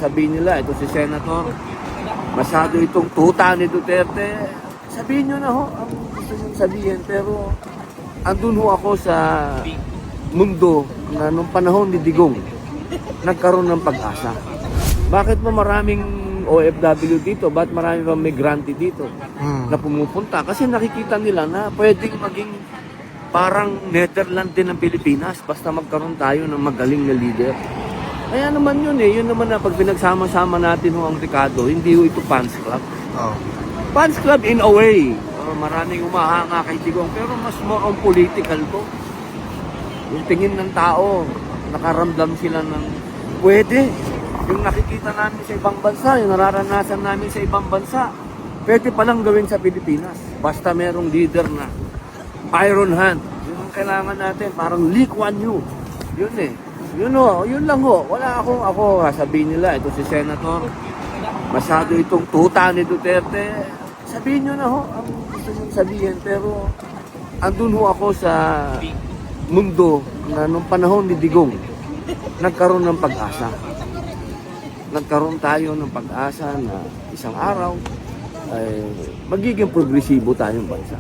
sasabihin nila, ito si Senator, masyado itong tuta ni Duterte. Sabihin nyo na ho ang gusto nyo sabihin, pero andun ho ako sa mundo na nung panahon ni Digong, nagkaroon ng pag-asa. Bakit ba maraming OFW dito? Bakit maraming pa migrante dito na pumupunta? Kasi nakikita nila na pwedeng maging parang Netherlands din ng Pilipinas basta magkaroon tayo ng magaling na leader. Kaya naman yun eh. Yun naman na pag pinagsama-sama natin ho ang Ricardo, hindi ho ito fans club. Fans club in a way. Maraming umahanga kay Digong pero mas more on political to. Yung tingin ng tao, nakaramdam sila ng pwede. Yung nakikita namin sa ibang bansa, yung nararanasan namin sa ibang bansa, pwede palang gawin sa Pilipinas. Basta merong leader na iron hand. Yun ang kailangan natin. Parang Lee Kuan Yew. Yun eh. Yun o. Yun lang ho. Wala ako sabihin nila, ito si Senator, masyado itong tuta ni Duterte. Sabihin nyo na ho ang gusto nyo sabihin, pero andun ho ako sa mundo na nung panahon ni Digong, nagkaroon ng pag-asa. Nagkaroon tayo ng pag-asa na isang araw ay magiging progresibo tayong bansa.